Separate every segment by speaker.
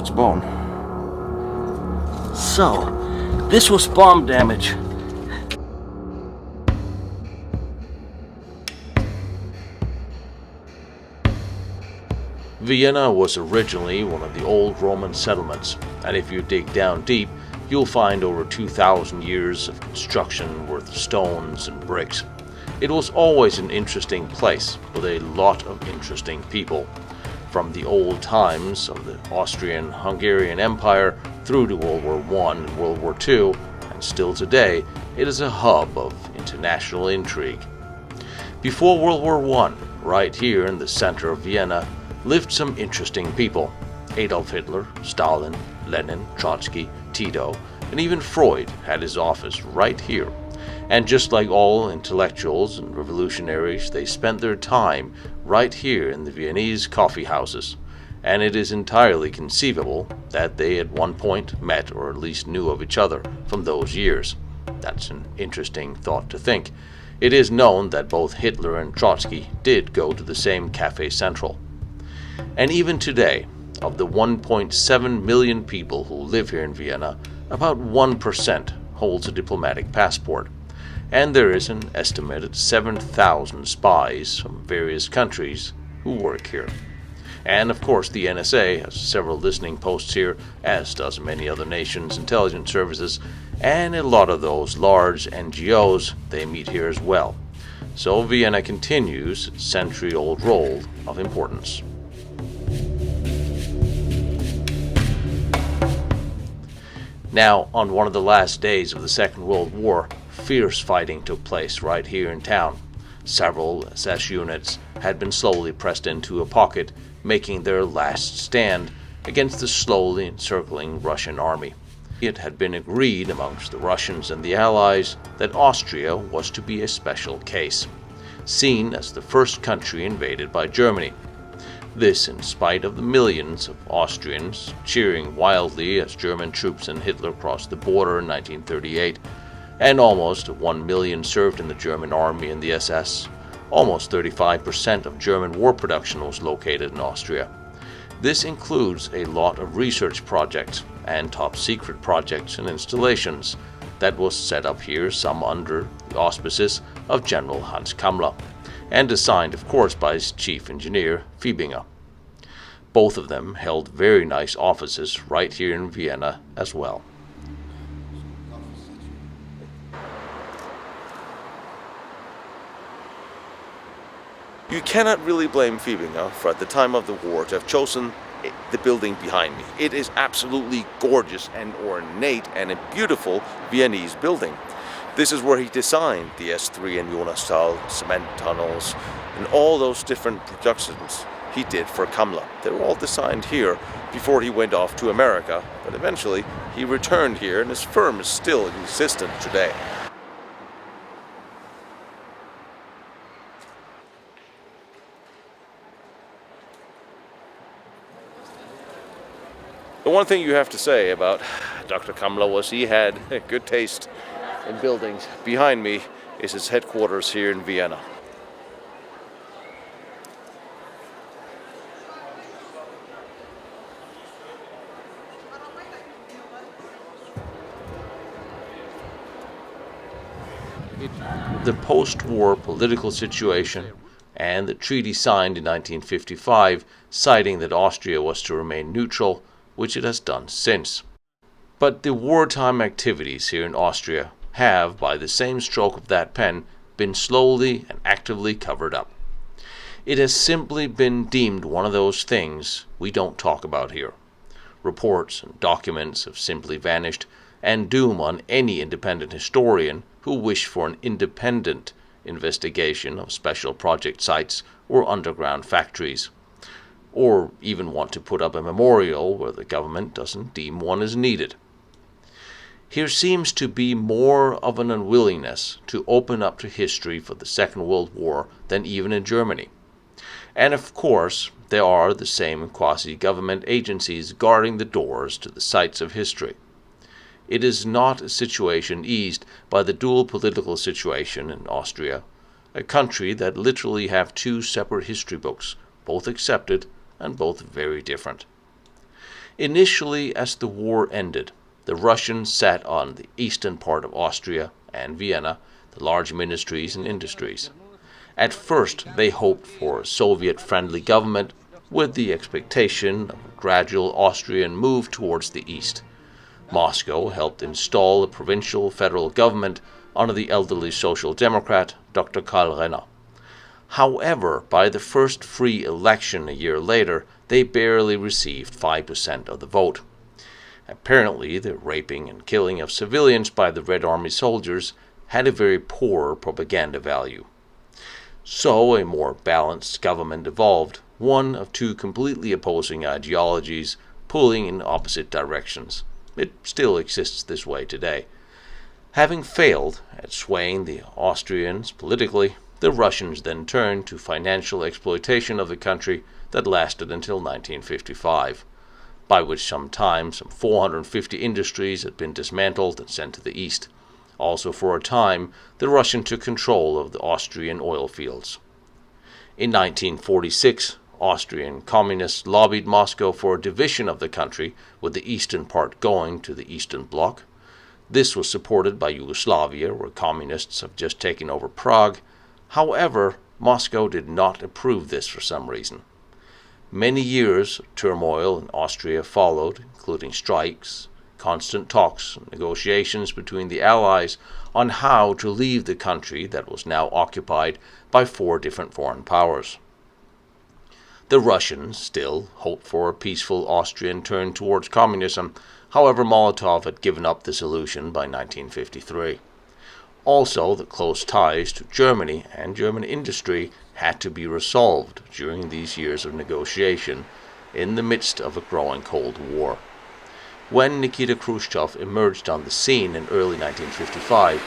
Speaker 1: its bone. So, this was bomb damage.
Speaker 2: Vienna was originally one of the old Roman settlements, and if you dig down deep, you'll find over 2,000 years of construction worth stones and bricks. It was always an interesting place with a lot of interesting people. From the old times of the Austrian-Hungarian Empire through to World War I and World War II, and still today, it is a hub of international intrigue. Before World War I, right here in the center of Vienna, lived some interesting people. Adolf Hitler, Stalin, Lenin, Trotsky, Tito, and even Freud had his office right here. And just like all intellectuals and revolutionaries, they spent their time right here in the Viennese coffee houses. And it is entirely conceivable that they at one point met or at least knew of each other from those years. That's an interesting thought to think. It is known that both Hitler and Trotsky did go to the same Café Central. And even today, of the 1.7 million people who live here in Vienna, about 1% holds a diplomatic passport. And there is an estimated 7,000 spies from various countries who work here. And of course the NSA has several listening posts here, as does many other nations' intelligence services, and a lot of those large NGOs, they meet here as well. So Vienna continues its century-old role of importance. Now, on one of the last days of the Second World War, fierce fighting took place right here in town. Several SS units had been slowly pressed into a pocket, making their last stand against the slowly encircling Russian army. It had been agreed amongst the Russians and the Allies that Austria was to be a special case, seen as the first country invaded by Germany. This in spite of the millions of Austrians cheering wildly as German troops and Hitler crossed the border in 1938, and almost 1 million served in the German army and the SS. Almost 35% of German war production was located in Austria. This includes a lot of research projects and top-secret projects and installations that was set up here, some under the auspices of General Kammler, and designed, of course, by his chief engineer, Fiebinger. Both of them held very nice offices right here in Vienna as well.
Speaker 3: You cannot really blame Fiebinger for, at the time of the war, to have chosen the building behind me. It is absolutely gorgeous and ornate and a beautiful Viennese building. This is where he designed the S3 and Jonasthal cement tunnels and all those different productions he did for Kammler. They were all designed here before he went off to America, but eventually he returned here and his firm is still in existence today. The one thing you have to say about Dr. Kammler was he had good taste in buildings. Behind me is his headquarters here in Vienna.
Speaker 2: The post-war political situation and the treaty signed in 1955 citing that Austria was to remain neutral, which it has done since. But the wartime activities here in Austria have, by the same stroke of that pen, been slowly and actively covered up. It has simply been deemed one of those things we don't talk about here. Reports and documents have simply vanished, and doom on any independent historian who wish for an independent investigation of special project sites or underground factories, or even want to put up a memorial where the government doesn't deem one is needed. Here seems to be more of an unwillingness to open up to history for the Second World War than even in Germany. And of course, there are the same quasi-government agencies guarding the doors to the sites of history. It is not a situation eased by the dual political situation in Austria, a country that literally have two separate history books, both accepted and both very different. Initially, as the war ended, the Russians sat on the eastern part of Austria and Vienna, the large ministries and industries. At first, they hoped for a Soviet-friendly government with the expectation of a gradual Austrian move towards the east. Moscow helped install a provincial federal government under the elderly Social Democrat Dr. Karl Renner. However, by the first free election a year later, they barely received 5% of the vote. Apparently, the raping and killing of civilians by the Red Army soldiers had a very poor propaganda value. So a more balanced government evolved, one of two completely opposing ideologies pulling in opposite directions. It still exists this way today. Having failed at swaying the Austrians politically, the Russians then turned to financial exploitation of the country that lasted until 1955, by which time some 450 industries had been dismantled and sent to the east. Also for a time, the Russians took control of the Austrian oil fields. In 1946, Austrian communists lobbied Moscow for a division of the country, with the eastern part going to the Eastern Bloc. This was supported by Yugoslavia, where communists have just taken over Prague. However, Moscow did not approve this for some reason. Many years of turmoil in Austria followed, including strikes, constant talks and negotiations between the Allies on how to leave the country that was now occupied by 4 different foreign powers. The Russians still hoped for a peaceful Austrian turn towards communism. However, Molotov had given up the solution by 1953. Also, the close ties to Germany and German industry had to be resolved during these years of negotiation in the midst of a growing Cold War. When Nikita Khrushchev emerged on the scene in early 1955,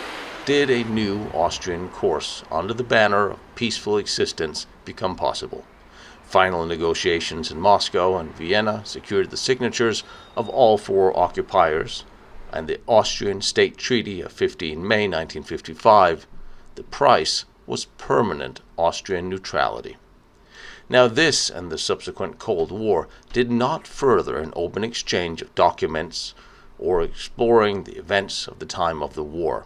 Speaker 2: did a new Austrian course under the banner of peaceful existence become possible. Final negotiations in Moscow and Vienna secured the signatures of all 4 occupiers, and the Austrian State Treaty of 15 May 1955, the price was permanent Austrian neutrality. Now this and the subsequent Cold War did not further an open exchange of documents or exploring the events of the time of the war.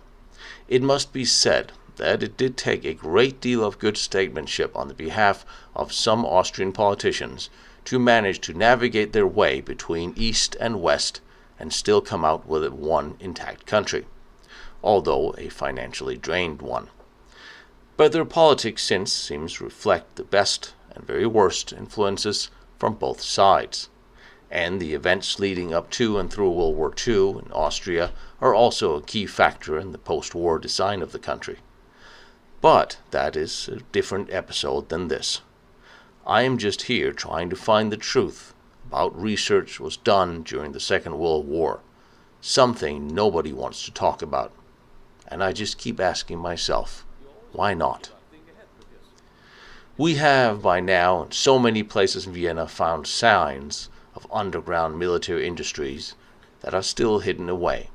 Speaker 2: It must be said that it did take a great deal of good statesmanship on the behalf of some Austrian politicians to manage to navigate their way between East and West and still come out with one intact country, although a financially drained one. But their politics since seems to reflect the best and very worst influences from both sides, and the events leading up to and through World War II in Austria are also a key factor in the post-war design of the country. But that is a different episode than this. I am just here trying to find the truth about research was done during the Second World War, something nobody wants to talk about. And I just keep asking myself, why not? We have by now in so many places in Vienna found signs of underground military industries that are still hidden away,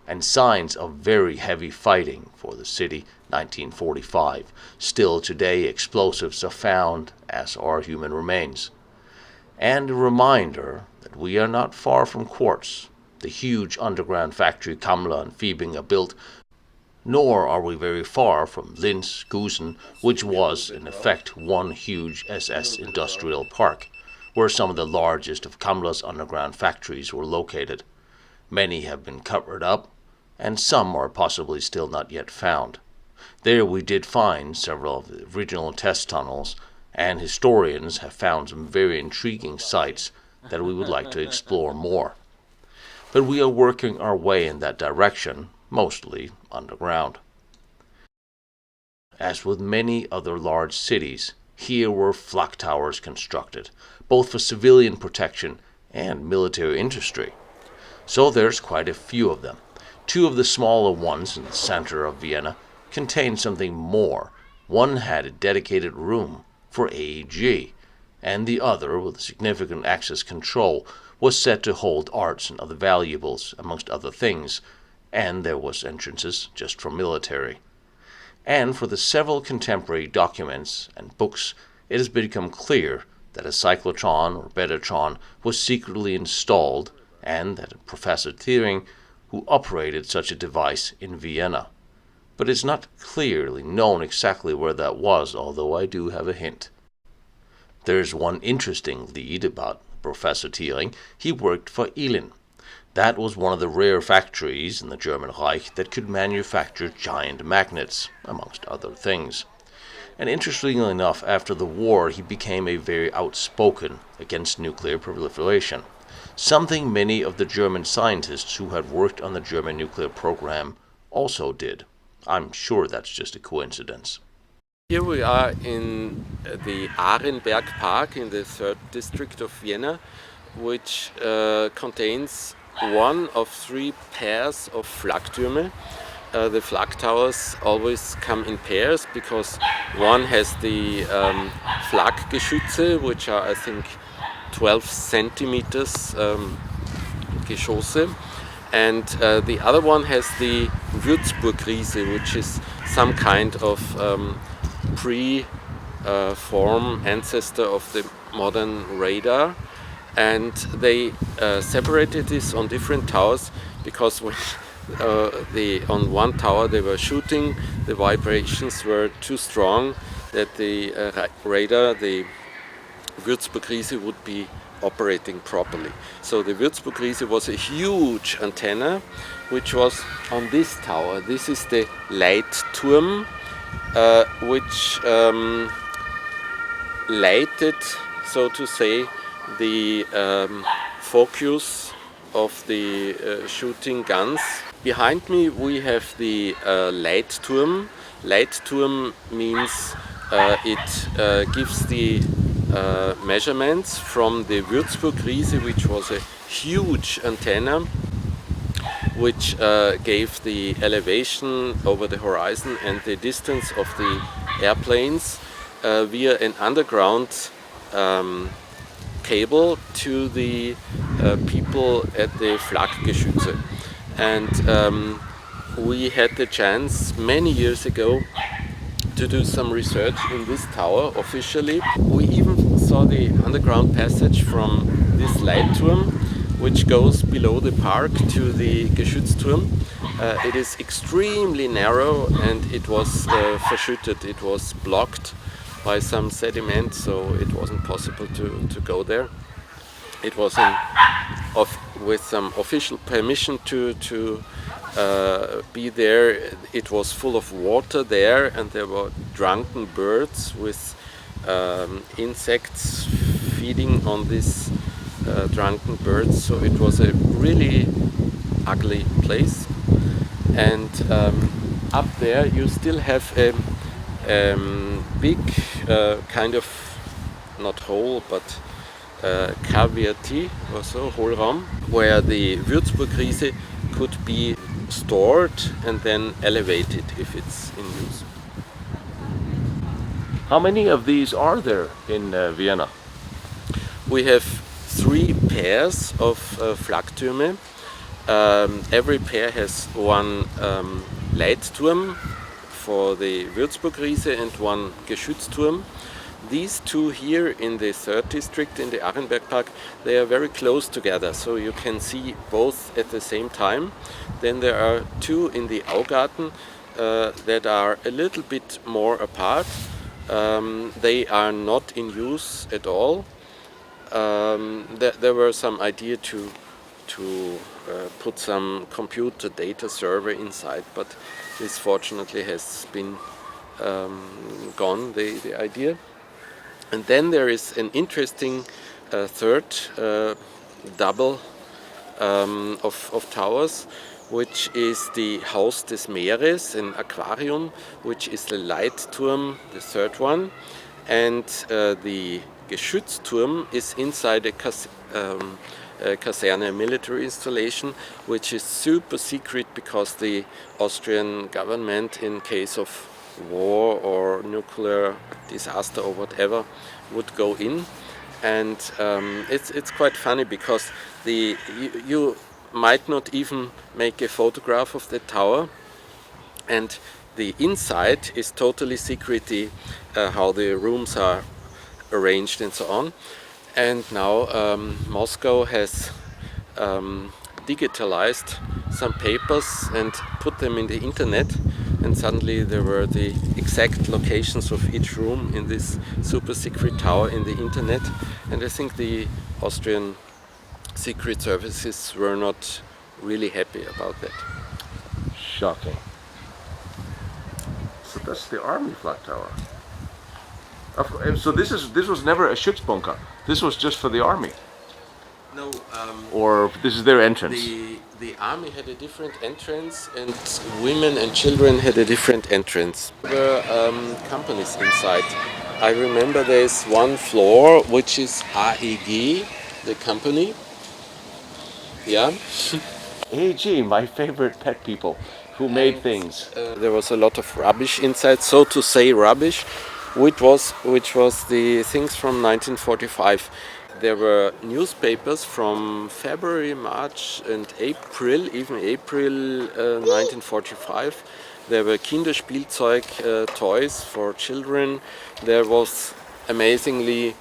Speaker 2: and signs of very heavy fighting for the city 1945. Still today explosives are found, as are human remains. And a reminder that we are not far from Quartz, the huge underground factory Kammler and Fiebinger built, nor are we very far from Linz, Gusen, which was, in effect, one huge SS industrial park, where some of the largest of Kammler's underground factories were located. Many have been covered up, and some are possibly still not yet found. There we did find several of the original test tunnels, and historians have found some very intriguing sites that we would like to explore more. But we are working our way in that direction, mostly underground. As with many other large cities, here were flak towers constructed, both for civilian protection and military industry. So there's quite a few of them. 2 of the smaller ones in the center of Vienna contained something more. One had a dedicated room for AEG, and the other, with significant access control, was set to hold arts and other valuables, amongst other things, and there was entrances just for military. And for the several contemporary documents and books, it has become clear that a cyclotron or betatron was secretly installed, and that Professor Thiering who operated such a device in Vienna. But it's not clearly known exactly where that was, although I do have a hint. There's one interesting lead about Professor Thiering. He worked for Elin. That was one of the rare factories in the German Reich that could manufacture giant magnets, amongst other things. And interestingly enough, after the war, he became a very outspoken against nuclear proliferation, something many of the German scientists who had worked on the German nuclear program also did. I'm sure that's just a coincidence.
Speaker 4: Here we are in the Arenberg Park in the 3rd district of Vienna, which contains one of 3 pairs of Flaktürme. The flak towers always come in pairs because one has the Flakgeschütze, which are I think 12 centimeters Geschosse, and the other one has the Würzburg-Riese, which is some kind of pre-form ancestor of the modern radar. And they separated this on different towers because when on one tower they were shooting, the vibrations were too strong that the radar, the Würzburg-Riese, would be operating properly. So the Würzburg-Riese was a huge antenna which was on this tower. This is the Leitturm, which lighted, so to say, the focus of the shooting guns. Behind me we have the Leitturm. Leitturm means it gives the measurements from the Würzburg-Riese, which was a huge antenna which gave the elevation over the horizon and the distance of the airplanes via an underground cable to the people at the Flakgeschütze. And we had the chance many years ago to do some research in this tower officially. We even saw the underground passage from this Leitturm, which goes below the park to the Geschützturm. It is extremely narrow and it was verschüttet, it was blocked by some sediment, so it wasn't possible to go there. It was with some official permission to be there. It was full of water there, and there were drunken birds with insects feeding on these drunken birds. So it was a really ugly place. And up there you still have a big kind of, not hole, but cavity, also Hohlraum, where the Würzburg-Riese could be stored and then elevated if it's in use.
Speaker 1: How many of these are there in Vienna?
Speaker 4: We have 3 pairs of Flaktürme. Every pair has one Leitturm for the Würzburg-Riese and one Geschützturm. These 2 here in the 3rd district in the Arenberg Park, they are very close together, so you can see both at the same time. Then there are 2 in the Augarten that are a little bit more apart. They are not in use at all. There were some idea to put some computer data server inside, but this fortunately has been gone, the idea. And then there is an interesting 3rd double of towers, which is the Haus des Meeres, an aquarium, which is the Leitturm, the 3rd one, and the Geschützturm is inside a Kaserne military installation, which is super secret because the Austrian government, in case of war or nuclear disaster or whatever, would go in. And it's quite funny because you might not even make a photograph of the tower, and the inside is totally secret, how the rooms are arranged and so on. And now Moscow has digitalized some papers and put them in the internet, and suddenly there were the exact locations of each room in this super secret tower in the internet. And I think the Austrian secret services were not really happy about that.
Speaker 1: Shocking. So that's the army flak tower. So this was never a Schutzbunker. This was just for the army.
Speaker 4: No,
Speaker 1: Or this is their entrance.
Speaker 4: the army had a different entrance, and women and children had a different entrance. There were companies inside. I remember there's one floor which is AEG, the company. Yeah.
Speaker 1: AG, my favorite pet people who made things.
Speaker 4: There was a lot of rubbish inside, so to say rubbish, which was the things from 1945. There were newspapers from February, March and April, even April 1945. There were Kinderspielzeug, toys for children. There was amazingly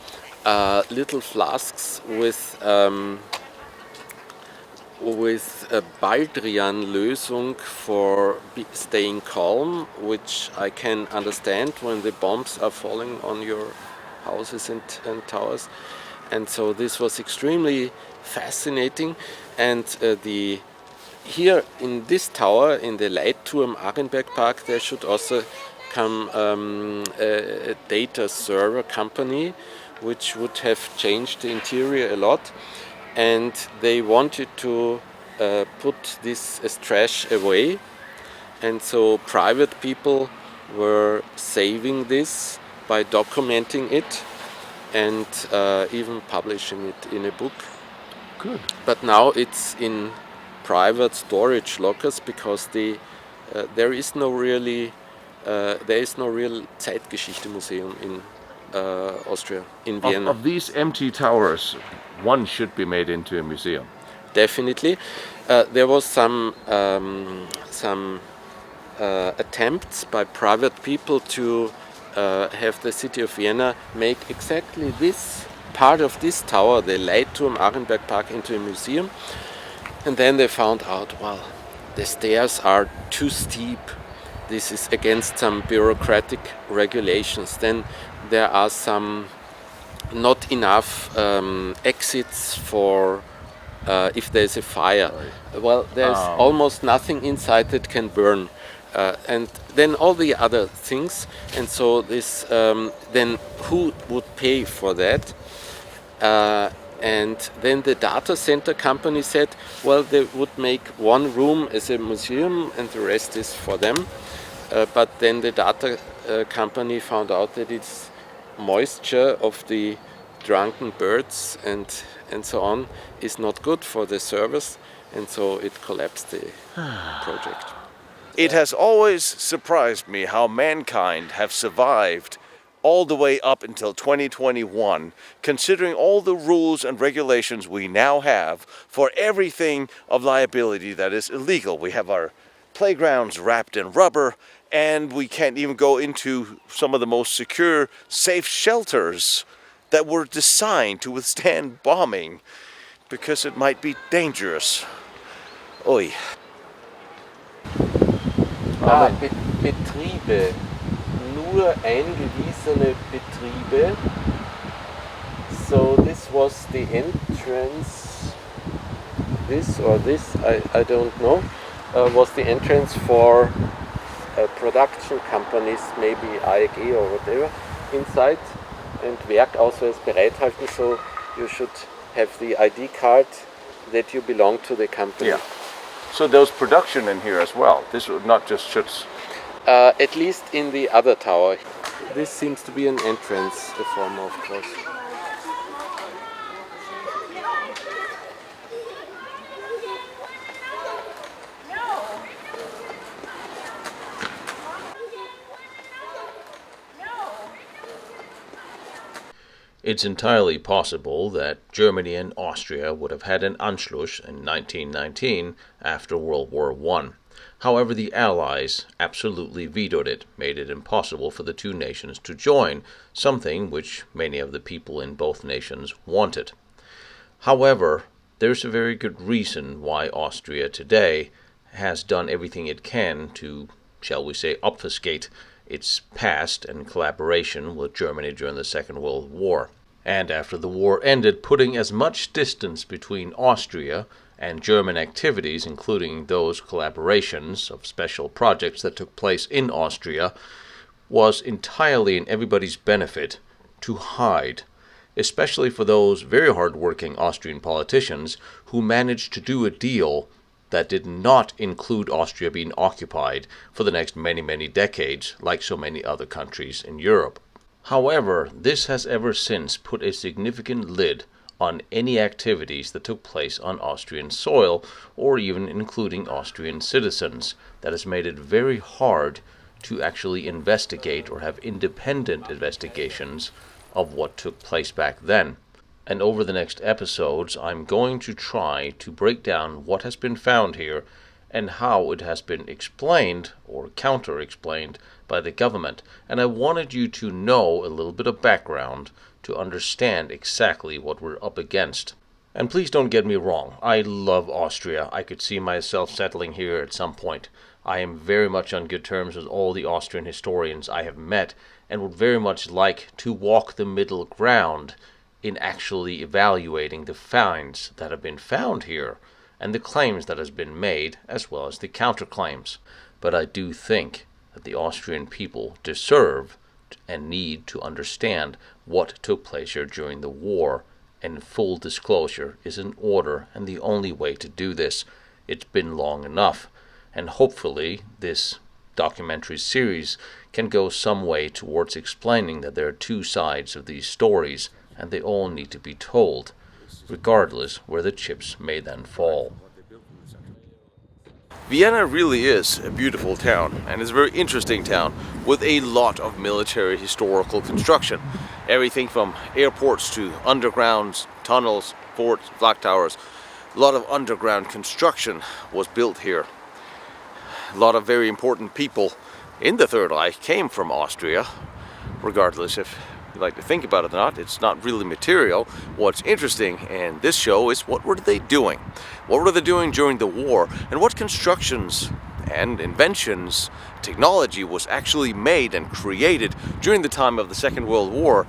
Speaker 4: little flasks with Baldrian-Lösung for staying calm, which I can understand when the bombs are falling on your houses and towers. And so this was extremely fascinating. And here in this tower, in the Leitturm Arenberg Park, there should also come a data server company, which would have changed the interior a lot. And they wanted to put this as trash away. And so private people were saving this by documenting it and even publishing it in a book.
Speaker 1: Good.
Speaker 4: But now it's in private storage lockers because there is no real Zeitgeschichte museum in Austria, in Vienna.
Speaker 1: Of these empty towers, one should be made into a museum.
Speaker 4: Definitely. There was some attempts by private people to have the city of Vienna make exactly this part of this tower, the Leitturm Arenberg Park, into a museum. And then they found out, well, the stairs are too steep. This is against some bureaucratic regulations. Then there are some not enough exits for if there's a fire. Well, there's almost nothing inside that can burn. And then all the other things, and so this then who would pay for that? And then the data center company said, well, they would make one room as a museum and the rest is for them. But then the data company found out that it's moisture of the drunken birds and so on is not good for the servers, and so it collapsed the project.
Speaker 3: It has always surprised me how mankind have survived all the way up until 2021, considering all the rules and regulations we now have for everything of liability that is illegal. We have our playgrounds wrapped in rubber, and we can't even go into some of the most secure, safe shelters that were designed to withstand bombing because it might be dangerous. Oi.
Speaker 4: Betriebe, nur eingewiesene Betriebe. So this was the entrance, this or this, I don't know, was the entrance for production companies, maybe AEG or whatever, inside. And Werkausweis bereithalten, so you should have the ID card that you belong to the company.
Speaker 1: Yeah. So there's production in here as well. This would not just Schutz.
Speaker 4: At least in the other tower. This seems to be an entrance, a form, of course.
Speaker 2: It's entirely possible that Germany and Austria would have had an Anschluss in 1919 after World War I. However, the Allies absolutely vetoed it, made it impossible for the two nations to join, something which many of the people in both nations wanted. However, there's a very good reason why Austria today has done everything it can to, shall we say, obfuscate its past and collaboration with Germany during the Second World War. And after the war ended, putting as much distance between Austria and German activities, including those collaborations of special projects that took place in Austria, was entirely in everybody's benefit to hide, especially for those very hard-working Austrian politicians who managed to do a deal that did not include Austria being occupied for the next many, many decades, like so many other countries in Europe. However, this has ever since put a significant lid on any activities that took place on Austrian soil, or even including Austrian citizens. That has made it very hard to actually investigate or have independent investigations of what took place back then. And over the next episodes, I'm going to try to break down what has been found here and how it has been explained or counter-explained by the government. And I wanted you to know a little bit of background to understand exactly what we're up against. And please don't get me wrong, I love Austria. I could see myself settling here at some point. I am very much on good terms with all the Austrian historians I have met and would very much like to walk the middle ground in actually evaluating the finds that have been found here and the claims that has been made, as well as the counterclaims. But I do think that the Austrian people deserve and need to understand what took place here during the war, and full disclosure is in order and the only way to do this. It's been long enough, and hopefully this documentary series can go some way towards explaining that there are two sides of these stories, and they all need to be told, regardless where the chips may then fall.
Speaker 3: Vienna really is a beautiful town, and it's a very interesting town with a lot of military historical construction. Everything from airports to underground tunnels, forts, flak towers. A lot of underground construction was built here. A lot of very important people in the Third Reich came from Austria, regardless if you like to think about it or not. It's not really material. What's interesting in this show is what were they doing? What were they doing during the war? And what constructions and inventions, technology was actually made and created during the time of the Second World War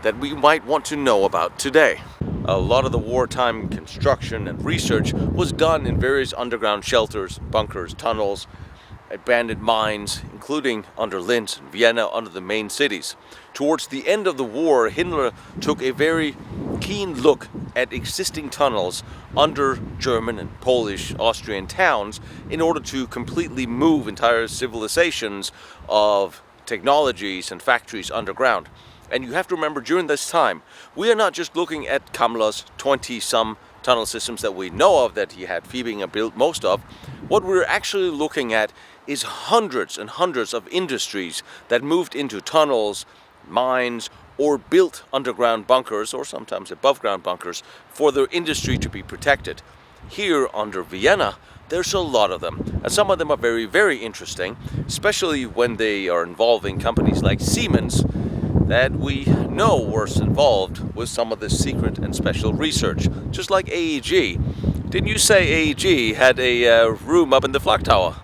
Speaker 3: that we might want to know about today. A lot of the wartime construction and research was done in various underground shelters, bunkers, tunnels, abandoned mines, including under Linz and Vienna, under the main cities. Towards the end of the war, Himmler took a very keen look at existing tunnels under German and Polish, Austrian towns in order to completely move entire civilizations of technologies and factories underground. And you have to remember, during this time, we are not just looking at Kammler's 20-some tunnel systems that we know of, that he had Fiebinger built most of. What we're actually looking at is hundreds and hundreds of industries that moved into tunnels, mines, or built underground bunkers, or sometimes above ground bunkers, for their industry to be protected. Here under Vienna, there's a lot of them, and some of them are very, very interesting, especially when they are involving companies like Siemens, that we know were involved with some of this secret and special research, just like AEG. Didn't you say AEG had a room up in the flak tower?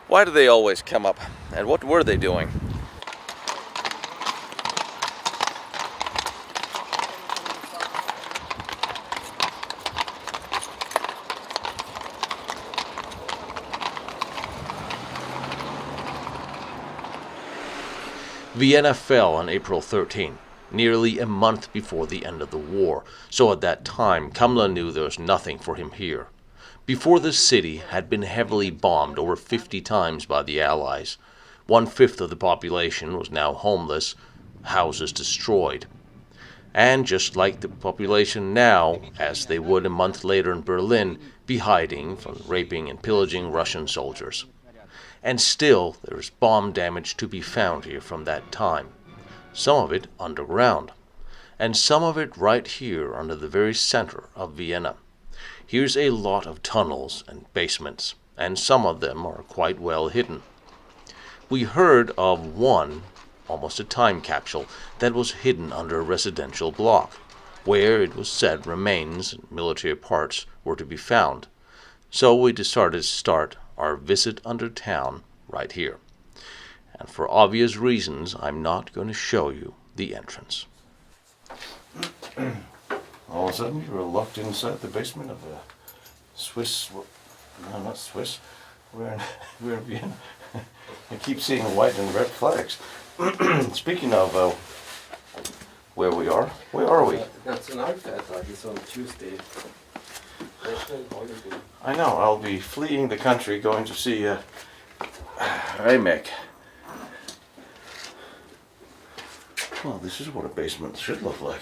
Speaker 3: Why do they always come up, and what were they doing?
Speaker 2: Vienna fell on April 13, nearly a month before the end of the war, so at that time Kammler knew there was nothing for him here. Before the city had been heavily bombed over 50 times by the Allies. 1/5 of the population was now homeless, houses destroyed. And just like the population now, as they would a month later in Berlin, be hiding from raping and pillaging Russian soldiers. And still there is bomb damage to be found here from that time, some of it underground, and some of it right here under the very center of Vienna. Here's a lot of tunnels and basements. and some of them are quite well hidden. We heard of one, almost a time capsule, that was hidden under a residential block, where it was said remains and military parts were to be found. So we decided to start our visit under town right here. And for obvious reasons, I'm not going to show you the entrance.
Speaker 3: All of a sudden, you were locked inside the basement of a Swiss. No, not Swiss. We're in Vienna. I keep seeing white and red flags. Speaking of where we are, where are we?
Speaker 4: Nationalfeiertag is on Tuesday. National holiday.
Speaker 3: I know, I'll be fleeing the country going to see Remek. Well, this is what a basement should look like.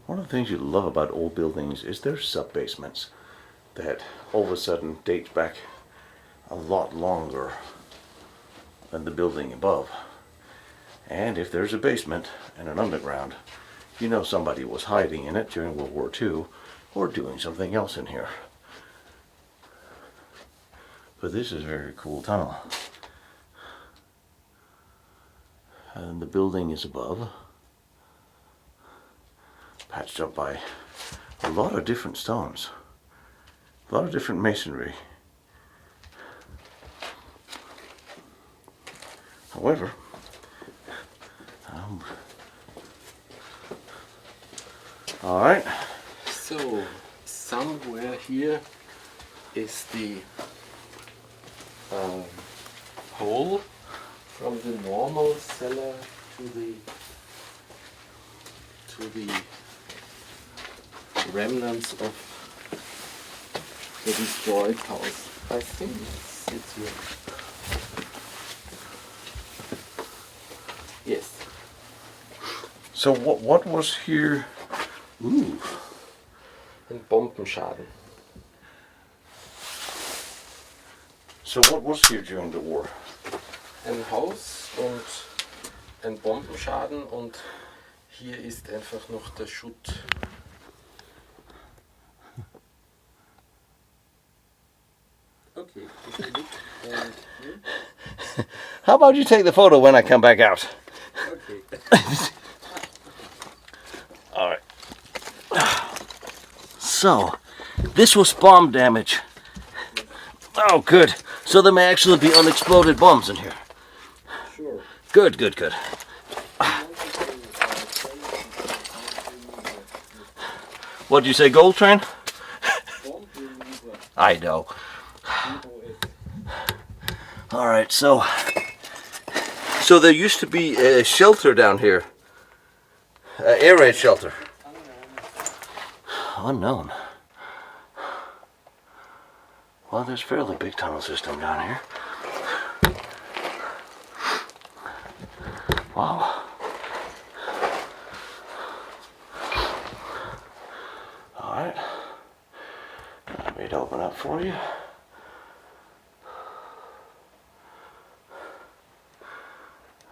Speaker 3: One of the things you love about old buildings is their sub-basements that all of a sudden date back a lot longer than the building above. And if there's a basement and an underground, you know somebody was hiding in it during World War II or doing something else in here. But this is a very cool tunnel. And the building is above, patched up by a lot of different stones, a lot of different masonry. However, all right.
Speaker 4: So somewhere here is the hole from the normal cellar to the remnants of the destroyed house. I think it's here. Yes.
Speaker 3: So what was here? Ooh.
Speaker 4: Ein Bombenschaden.
Speaker 3: So what was here during the war?
Speaker 4: Ein Haus und ein Bombenschaden und hier ist einfach noch der Schutt. Okay.
Speaker 3: How about you take the photo when I come back out?
Speaker 4: Okay.
Speaker 3: All right. So, this was bomb damage. Oh, good. So there may actually be unexploded bombs in here.
Speaker 4: Sure.
Speaker 3: Good, good, good. What did you say, Gold Train? I know. All right, so there used to be a shelter down here, air raid shelter. Unknown. Well, there's a fairly big tunnel system down here. Wow. All right. Let me open up for you.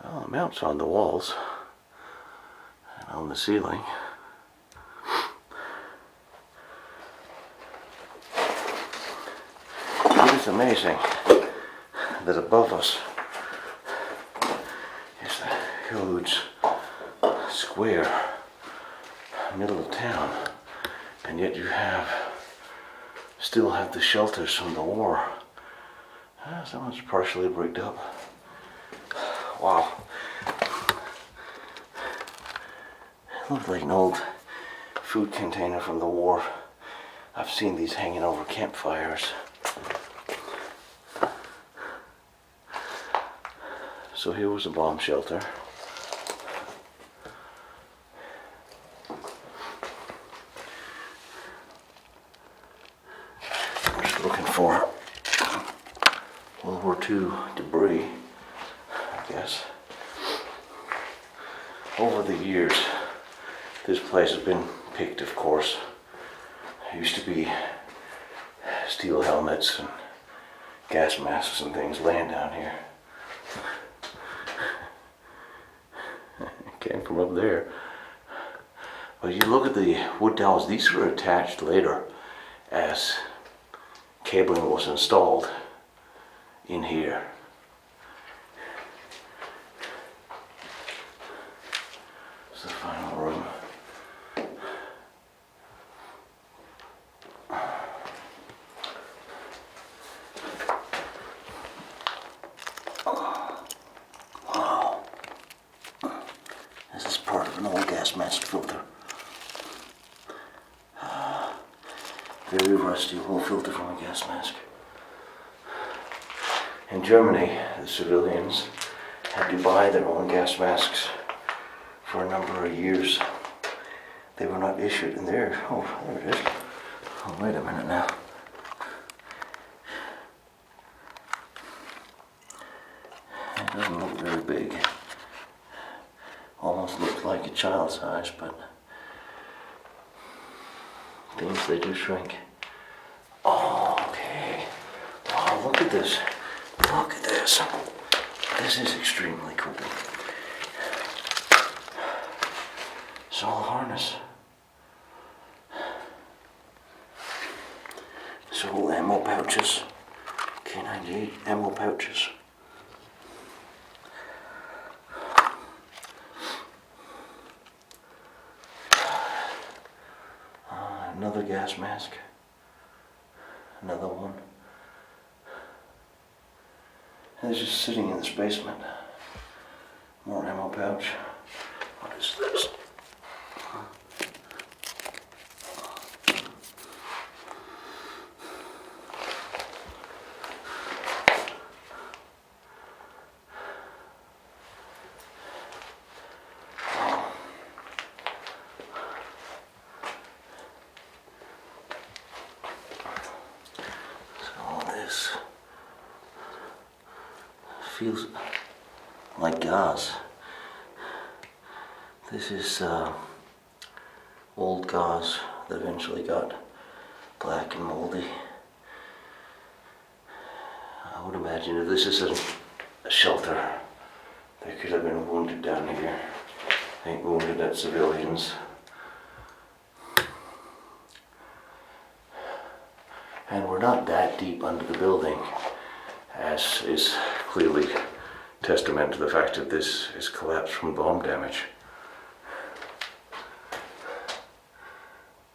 Speaker 3: Well, it mounts on the walls and on the ceiling. It is amazing that above us is a huge square middle of town, and yet you still have the shelters from the war. Someone's partially bricked up. Wow. It looked like an old food container from the war. I've seen these hanging over campfires. So here was a bomb shelter. I'm just looking for World War II debris, I guess. Over the years, this place has been picked, of course. There used to be steel helmets and gas masks and things laying down here.
Speaker 2: came from up there. But you look at the wood dowels, these were attached later as cabling was installed in here. It's the final room. Wow. This is part of an old gas mask filter. Very rusty old filter from a gas mask. In Germany, the civilians had to buy their own gas masks for a number of years. They were not issued, and there it is. Oh, wait a minute now. It doesn't look very big. Almost looks like a child size, but things, they do shrink. Oh, okay. Oh, look at this. Look at this. This is extremely cool. It's all harness. It's all ammo pouches. K98 ammo pouches. Another gas mask. Another one. And it's just sitting in this basement. More ammo pouch. What is this? Feels like gauze. This is old gauze that eventually got black and moldy. I would imagine if this is a shelter, there could have been wounded down here. Ain't wounded at civilians. And we're not that deep under the building, as is clearly testament to the fact that this is collapsed from bomb damage.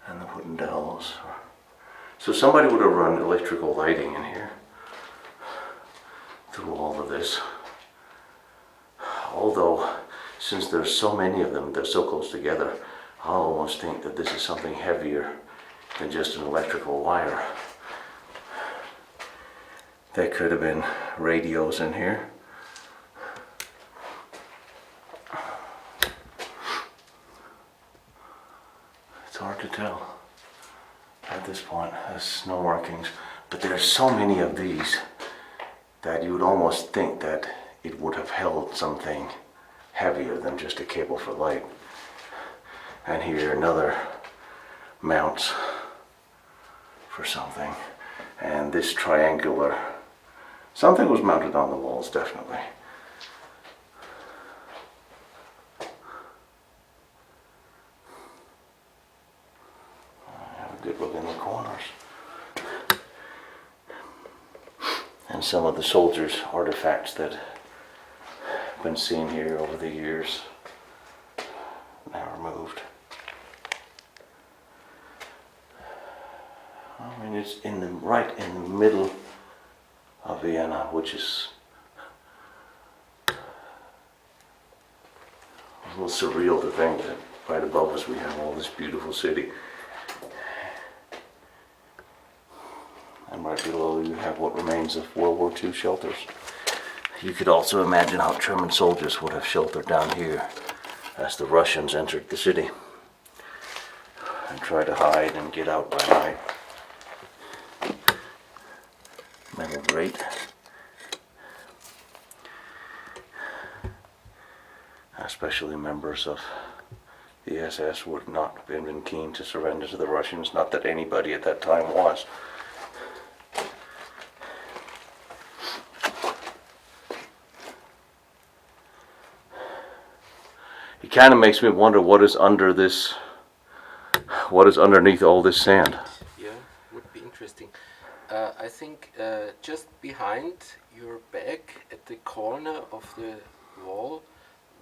Speaker 2: And the wooden dowels. So somebody would have run electrical lighting in here through all of this. Although, since there's so many of them, they're so close together, I almost think that this is something heavier than just an electrical wire. There could have been radios in here. It's hard to tell at this point. There's no markings, but there's so many of these that you would almost think that it would have held something heavier than just a cable for light. And here another mounts for something. And this triangular, something was mounted on the walls, definitely. Have a good look in the corners. And some of the soldiers' artifacts that have been seen here over the years, now removed. I mean, it's right in the middle of Vienna, which is a little surreal to think that right above us we have all this beautiful city. And right below you have what remains of World War II shelters. You could also imagine how German soldiers would have sheltered down here as the Russians entered the city and tried to hide and get out by night. Metal grate. Especially members of the SS would not have been keen to surrender to the Russians, not that anybody at that time was. It
Speaker 1: kind of makes me wonder what is under this, what is underneath all this sand.
Speaker 4: Yeah, would be interesting. I think just behind your back, at the corner of the wall,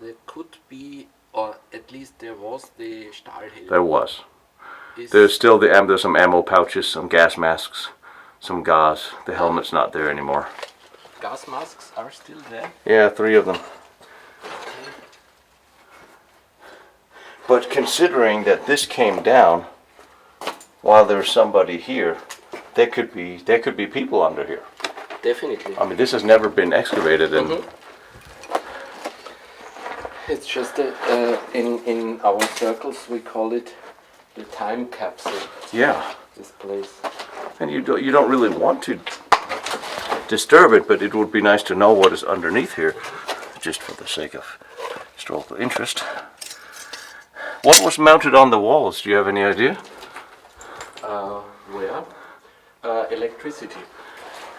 Speaker 4: there could be, or at least there was, the Stahlhelm.
Speaker 1: There was. There's still there's some ammo pouches, some gas masks, some gauze. The helmet's not there anymore.
Speaker 4: Gas masks are still there?
Speaker 1: Yeah, 3 of them. But considering that this came down while there's somebody here, there could be people under here.
Speaker 4: Definitely.
Speaker 1: I mean, this has never been excavated, and
Speaker 4: it's just in our circles we call it the time capsule.
Speaker 1: yeah.
Speaker 4: This place.
Speaker 1: And you don't really want to disturb it, but it would be nice to know what is underneath here, just for the sake of historical interest. What was mounted on the walls? Do you have any idea?
Speaker 4: Where? Electricity.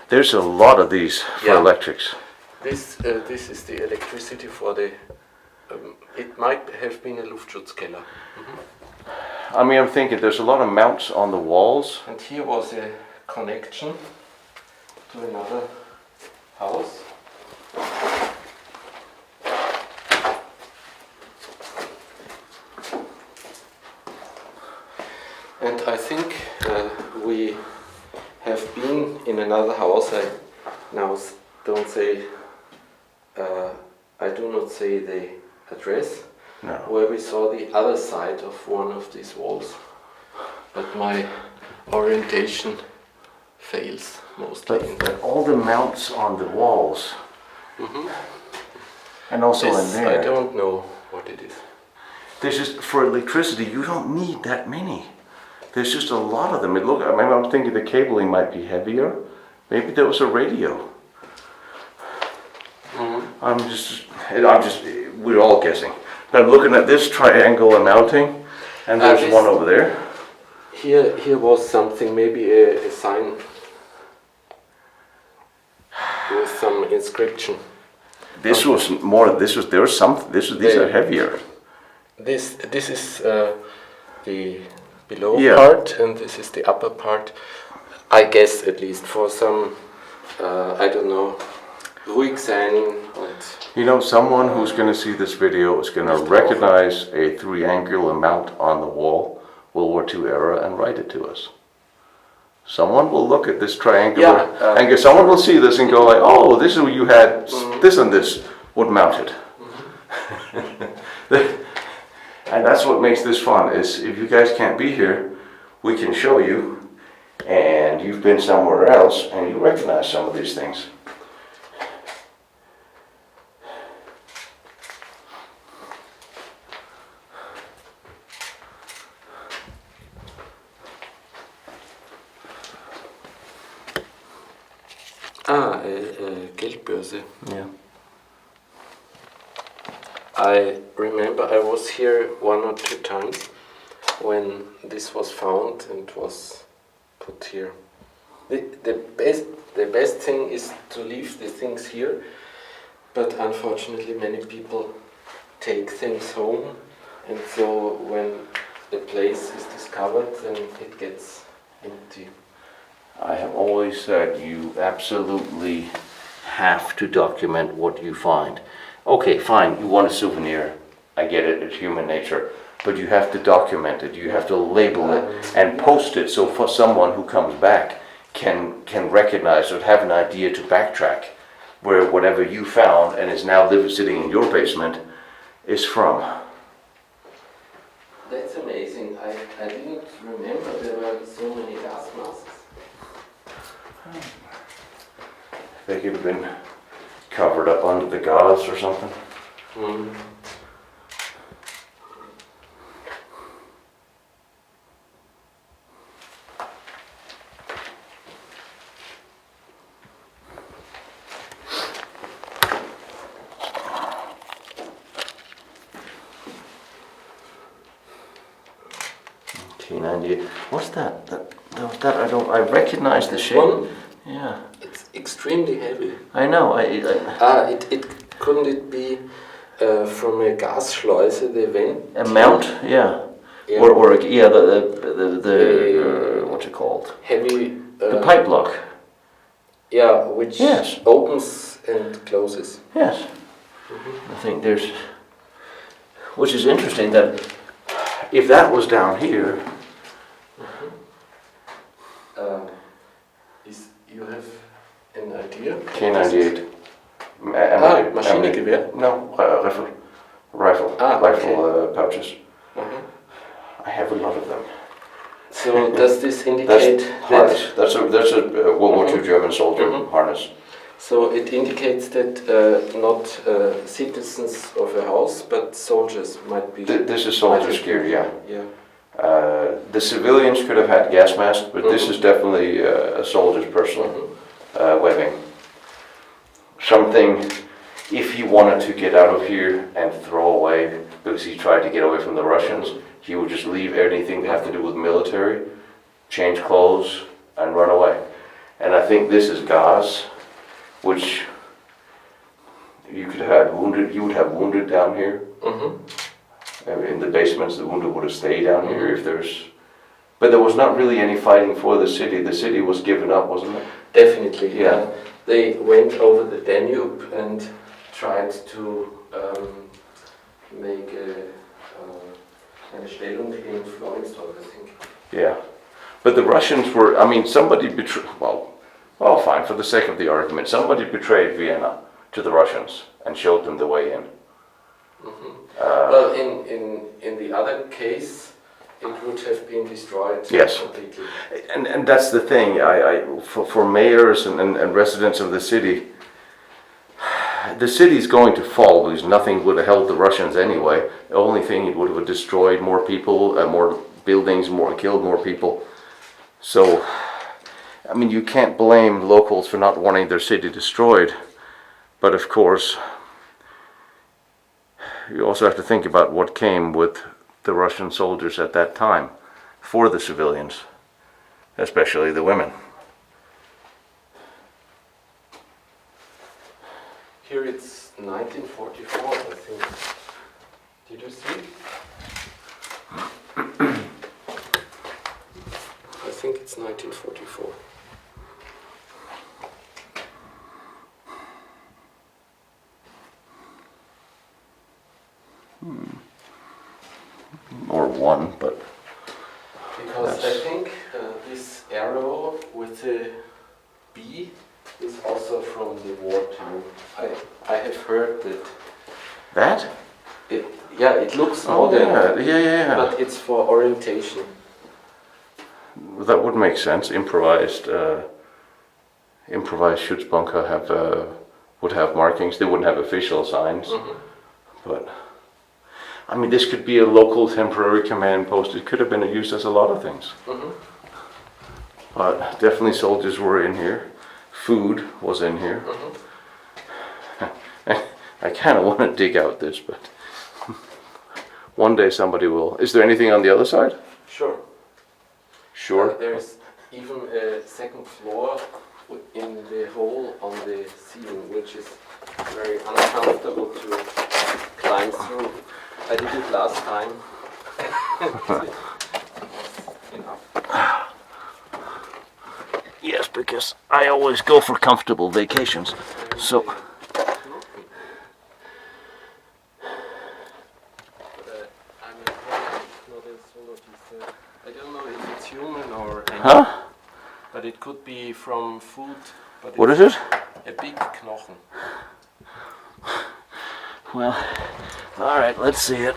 Speaker 1: There's a lot of these for
Speaker 4: Yeah.
Speaker 1: electrics.
Speaker 4: This is the electricity for the. It might have been a Luftschutzkeller.
Speaker 1: I mean, I'm thinking there's a lot of mounts on the walls.
Speaker 4: And here was a connection to another house. And I think we have been in another house. I now don't say. I do not say the address.
Speaker 1: No.
Speaker 4: Where we saw the other side of one of these walls, but my orientation fails mostly.
Speaker 1: But all the mounts on the walls, and also in
Speaker 4: This,
Speaker 1: there.
Speaker 4: I don't know what it is.
Speaker 1: There's just, for electricity, you don't need that many. There's just a lot of them. Look, I mean, I'm thinking the cabling might be heavier. Maybe there was a radio. We're all guessing. But I'm looking at this triangular mounting, and there's
Speaker 4: this-
Speaker 1: one over there.
Speaker 4: Here was something, maybe a sign with some inscription.
Speaker 1: These are heavier.
Speaker 4: This is the below
Speaker 1: Yeah.
Speaker 4: part, and this is the upper part. I guess at least for some, I don't know, Ruhigsein and.
Speaker 1: You know, someone who's going to see this video is going to recognize a triangular mount on the wall, World War II era, and write it to us. Someone will look at this triangular, and someone will see this and go like, oh, this is where you had this and this would mount it. And that's what makes this fun, is if you guys can't be here, we can show you, and you've been somewhere else, and you recognize some of these things.
Speaker 4: Geldbörse.
Speaker 1: Yeah.
Speaker 4: I remember I was here 1 or 2 times when this was found and was put here. The best thing is to leave the things here, but unfortunately many people take things home, and so when the place is discovered, then it gets empty.
Speaker 1: I have always said you absolutely have to document what you find. Okay, fine, you want a souvenir. I get it, it's human nature. But you have to document it, you have to label it and post it so for someone who comes back can recognize or have an idea to backtrack where whatever you found and is now sitting in your basement is from.
Speaker 4: That's amazing. I didn't remember there were so many gas masks.
Speaker 1: They could have been covered up under the gauze or something. T98. What's that? That I recognize the shape.
Speaker 4: One?
Speaker 1: Yeah.
Speaker 4: It's extremely heavy.
Speaker 1: I know.
Speaker 4: It couldn't it be From a Gasschleuse, they went.
Speaker 1: A mount, yeah.
Speaker 4: Yeah.
Speaker 1: Or yeah, the what's it called?
Speaker 4: Heavy.
Speaker 1: The pipe lock.
Speaker 4: Yeah, which
Speaker 1: Yes.
Speaker 4: opens and closes.
Speaker 1: Yes. I think there's, which is interesting that if that was down here,
Speaker 4: You have an idea?
Speaker 1: K98.
Speaker 4: Maschinengewehr?
Speaker 1: No, rifle
Speaker 4: okay.
Speaker 1: pouches. I have a lot of them.
Speaker 4: So does this indicate
Speaker 1: That's harness. That's a World War II German soldier harness.
Speaker 4: So it indicates that not citizens of a house, but soldiers might be.
Speaker 1: This is soldier's gear, yeah.
Speaker 4: Yeah.
Speaker 1: The civilians could have had gas masks, but this is definitely a soldier's personal webbing. Something, if he wanted to get out of here and throw away, because he tried to get away from the Russians, he would just leave anything that have to do with military, change clothes, and run away. And I think this is gauze, which you could have wounded. You would have wounded down here. In the basements, the wounded would have stayed down here if there's. But there was not really any fighting for the city. The city was given up, wasn't it?
Speaker 4: Definitely.
Speaker 1: Yeah.
Speaker 4: They went over the Danube and tried to make eine Stellung in Floridsdorf, I think.
Speaker 1: Yeah. But the Russians were. I mean, somebody betrayed. Well, fine. For the sake of the argument, somebody betrayed Vienna to the Russians and showed them the way in.
Speaker 4: Well, in the other case, it would have been destroyed
Speaker 1: Yes.
Speaker 4: completely.
Speaker 1: And that's the thing. For mayors and residents of the city's going to fall because nothing would have held the Russians anyway. The only thing, it would have destroyed more people, more buildings, killed more people. So, I mean, you can't blame locals for not wanting their city destroyed. But of course, you also have to think about what came with the Russian soldiers at that time for the civilians, especially the women.
Speaker 4: Here it's 1944, I think. Did you see? I think it's 1944.
Speaker 1: Or one, but
Speaker 4: Because I think this arrow with the B is also from the war time. I have heard that.
Speaker 1: that?
Speaker 4: It looks
Speaker 1: Oh
Speaker 4: modern,
Speaker 1: yeah.
Speaker 4: but it's for orientation.
Speaker 1: That would make sense. Improvised Schutzbunker would have markings. They wouldn't have official signs, but I mean, this could be a local temporary command post. It could have been used as a lot of things. But definitely soldiers were in here. Food was in here. I kind of want to dig out this, but one day somebody will. Is there anything on the other side?
Speaker 4: Sure.
Speaker 1: Sure.
Speaker 4: There's even a second floor in the hole on the ceiling, which is very uncomfortable to climb through. I did it last time.
Speaker 1: Yes, because I always go for comfortable vacations. So.
Speaker 4: I don't know if it's human or
Speaker 1: Huh?
Speaker 4: but it could be from food. But
Speaker 1: What is it?
Speaker 4: A big Knochen.
Speaker 1: Well, all right, let's see it.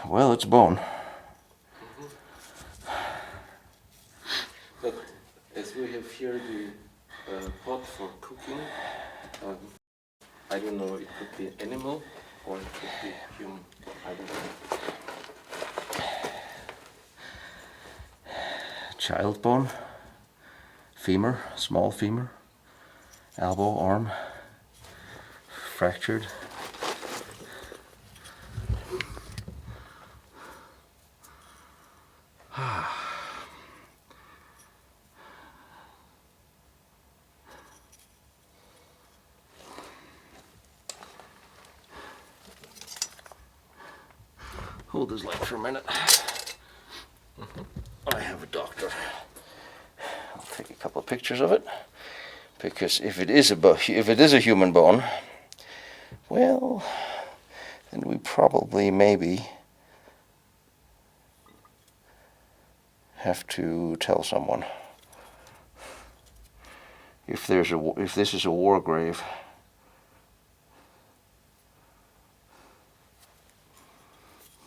Speaker 1: Well, it's bone.
Speaker 4: But as we have here the pot for cooking, I don't know, it could be animal or it could be human. I don't know.
Speaker 1: Child bone, femur, small femur, elbow, arm, fractured. Hold his leg for a minute. I have a doctor. I'll take a couple of pictures of it, because if it is a human bone, well, then we probably maybe have to tell someone. If this is a war grave,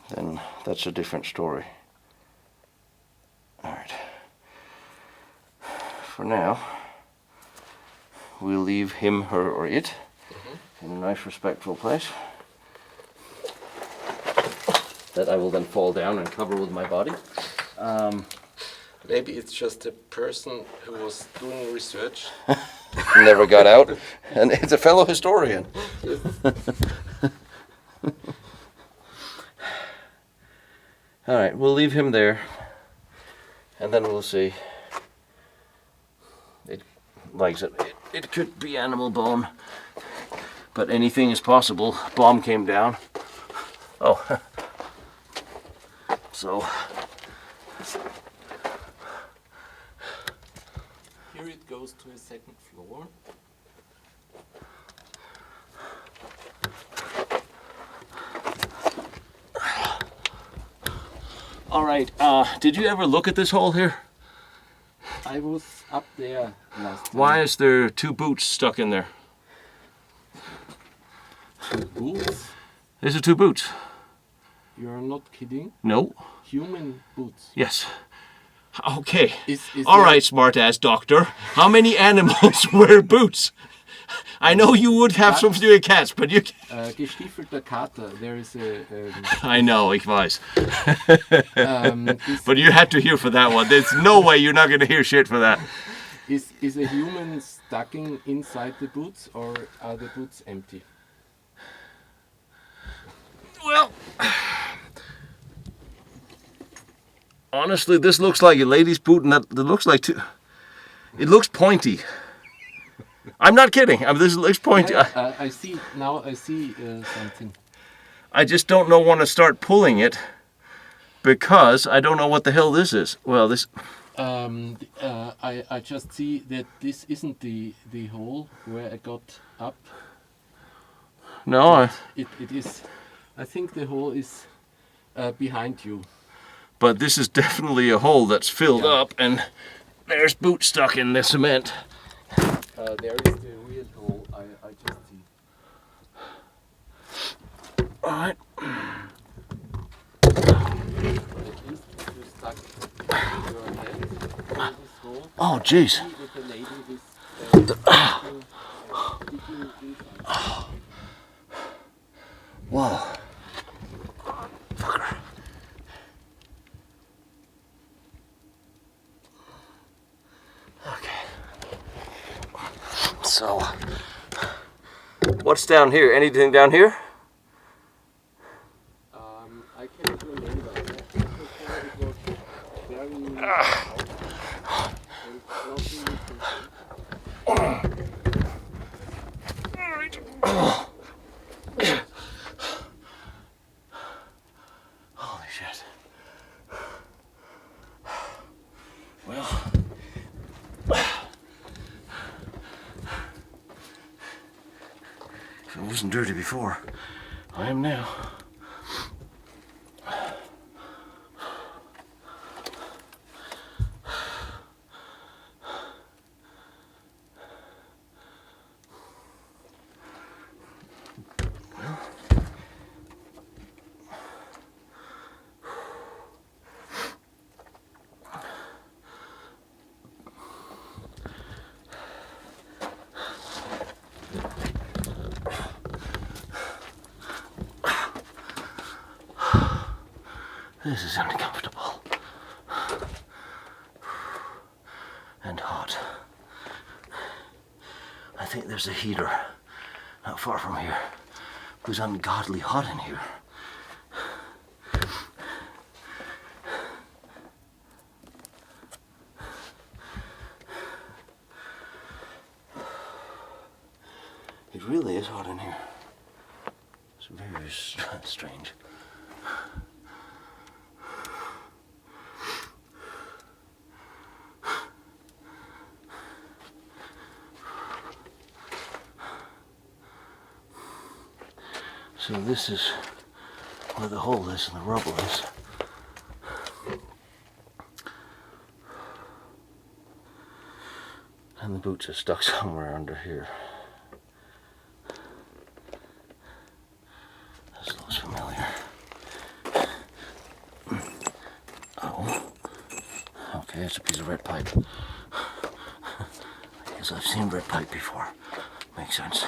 Speaker 1: then that's a different story. All right. For now, we'll leave him, her, or it in a nice, respectful place that I will then fall down and cover with my body.
Speaker 4: Maybe it's just a person who was doing research.
Speaker 1: Never got out, and it's a fellow historian. All right, we'll leave him there, and then we'll see. Like I said, it could be animal bone, but anything is possible. Bomb came down. Oh, so.
Speaker 4: Here it goes to a second floor.
Speaker 1: All right, did you ever look at this hole here?
Speaker 4: I was up there last time.
Speaker 1: Why is there 2 boots stuck in there?
Speaker 4: Boots?
Speaker 1: These are 2 boots.
Speaker 4: You're not kidding?
Speaker 1: No.
Speaker 4: Human boots.
Speaker 1: Yes. Okay.
Speaker 4: Is
Speaker 1: All
Speaker 4: there-
Speaker 1: right, smart-ass doctor. How many animals wear boots? I know you would have some for your cats, but you...
Speaker 4: Gestiefelter Kater. There is a.
Speaker 1: I know, ich weiß.
Speaker 4: Is,
Speaker 1: But you had to hear for that one. There's no way you're not going to hear shit for that.
Speaker 4: is a human stuck inside the boots, or are the boots empty?
Speaker 1: Well, honestly, this looks like a lady's boot, and that looks like it looks pointy. I'm not kidding. This looks pointy.
Speaker 4: I see now. I see something.
Speaker 1: I just don't want to start pulling it because I don't know what the hell this is. Well, this.
Speaker 4: I just see that this isn't the hole where I got up.
Speaker 1: No,
Speaker 4: It is. I think the hole is behind you.
Speaker 1: but this is definitely a hole that's filled
Speaker 4: Yeah.
Speaker 1: up, and there's boots stuck in the cement.
Speaker 4: There is the real hole. I just see.
Speaker 1: All right.
Speaker 4: At least you stuck your hand in this hole.
Speaker 1: Oh, jeez.
Speaker 4: See that the lady is digging inside.
Speaker 1: Whoa. Fucker. Okay. So, what's down here? Anything down here?
Speaker 4: I can't remember. It was very and not really
Speaker 1: Holy shit. Well. If it wasn't dirty before, I am now. This is uncomfortable and hot. I think there's a heater not far from here. It was ungodly hot in here. It really is hot in here. It's very strange. So this is where the hole is and the rubble is. And the boots are stuck somewhere under here. This looks familiar. Oh. Okay, it's a piece of red pipe. I guess I've seen red pipe before. Makes sense.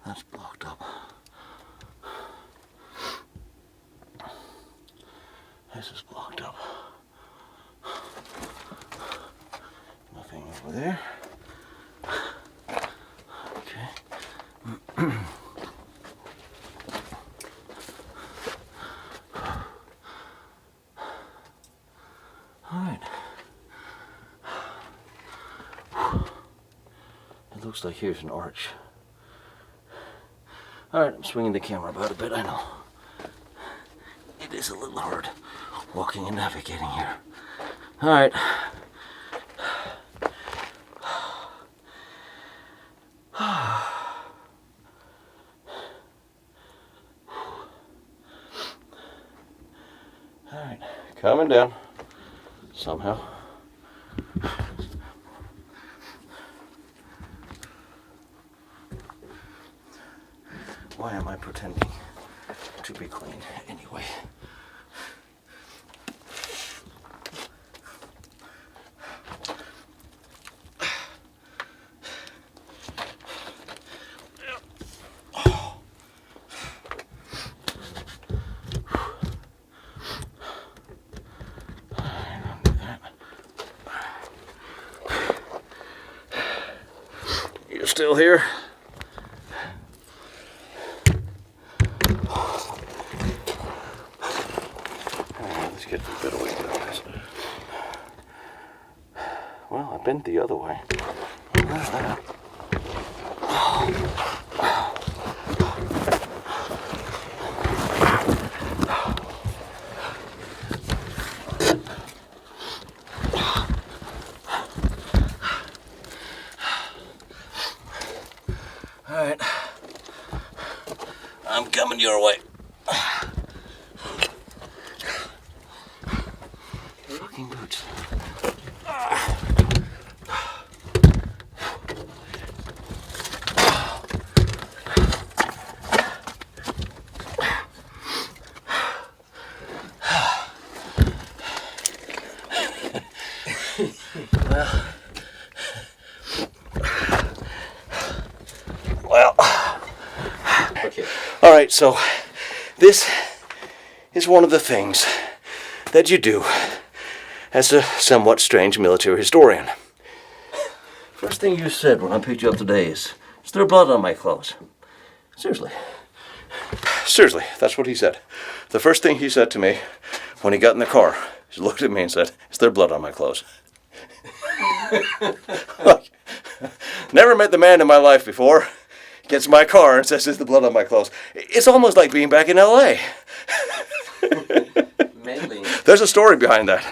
Speaker 1: That's blocked up. This is blocked up. Nothing over there. Okay. All right. It looks like here's an arch. Alright, I'm swinging the camera about a bit, I know. It is a little hard walking and navigating here. Alright. Alright, coming down. Somehow. Why am I pretending to be clean anyway? You still here? Get a better way to do this. Well, I bent the other way. Where's that? All right. I'm coming your way. Boots. Well.
Speaker 4: Okay.
Speaker 1: All right, so this is one of the things that you do as a somewhat strange military historian. First thing you said when I picked you up today is there blood on my clothes? Seriously. Seriously, that's what he said. The first thing he said to me when he got in the car, he looked at me and said, is there blood on my clothes? Look, never met the man in my life before. Gets in my car and says, is there blood on my clothes? It's almost like being back in LA.
Speaker 4: Mainly.
Speaker 1: There's a story behind that.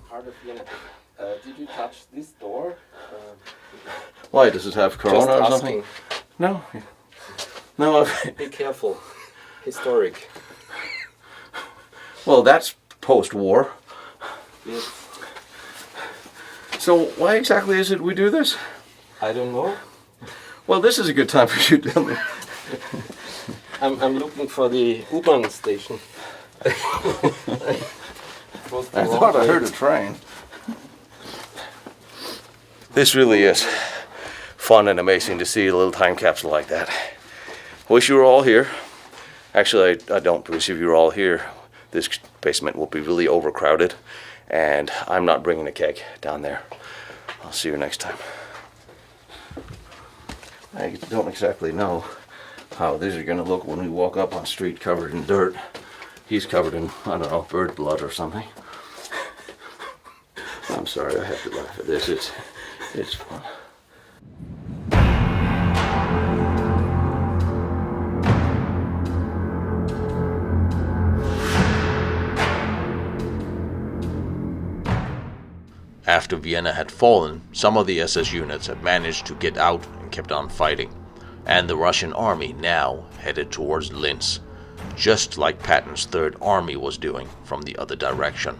Speaker 4: Part of Vienna. Did you touch this door?
Speaker 1: Why, does it have corona or
Speaker 4: Just
Speaker 1: something?
Speaker 4: asking.
Speaker 1: No. No,
Speaker 4: Be careful. Historic.
Speaker 1: well, that's post-war.
Speaker 4: Yes.
Speaker 1: So why exactly is it we do this?
Speaker 4: I don't know.
Speaker 1: Well, this is a good time for you to tell me.
Speaker 4: I'm looking for the U-Bahn station.
Speaker 1: I thought I heard a train. This really is fun and amazing to see a little time capsule like that. Wish you were all here. Actually, I don't wish you were all here this basement will be really overcrowded, and I'm not bringing a keg down there. I'll see you next time. I don't exactly know how these are going to look when we walk up on street covered in dirt. He's covered in, I don't know, bird blood or something. I'm sorry, I have to laugh at this. It's fun.
Speaker 2: After Vienna had fallen, some of the SS units had managed to get out and kept on fighting, and the Russian army now headed towards Linz, just like Patton's Third Army was doing from the other direction.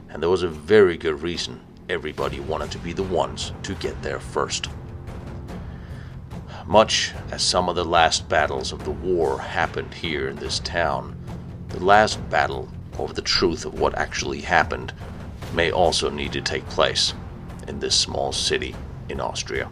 Speaker 2: And there was a very good reason everybody wanted to be the ones to get there first. Much as some of the last battles of the war happened here in this town, the last battle over the truth of what actually happened may also need to take place in this small city in Austria.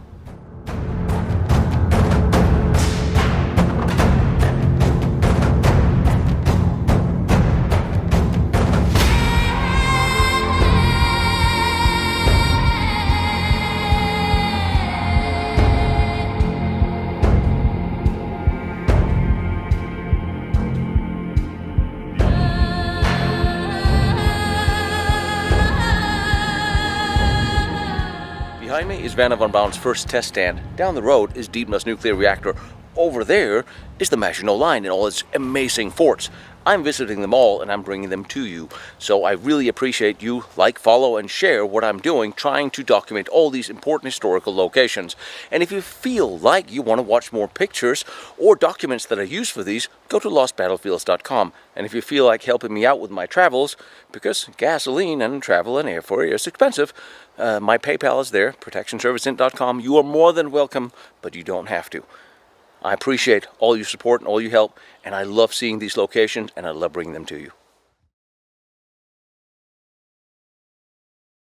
Speaker 3: Behind me is Vienna von Braun's first test stand. Down the road is Diebner's nuclear reactor. Over there is the Maginot Line and all its amazing forts. I'm visiting them all and I'm bringing them to you. So I really appreciate you like, follow, and share what I'm doing, trying to document all these important historical locations. And if you feel like you want to watch more pictures or documents that I use for these, go to lostbattlefields.com. And if you feel like helping me out with my travels, because gasoline and travel and airfare is expensive, my PayPal is there, protectionserviceint.com. You are more than welcome, but you don't have to. I appreciate all your support and all your help, and I love seeing these locations, and I love bringing them to you.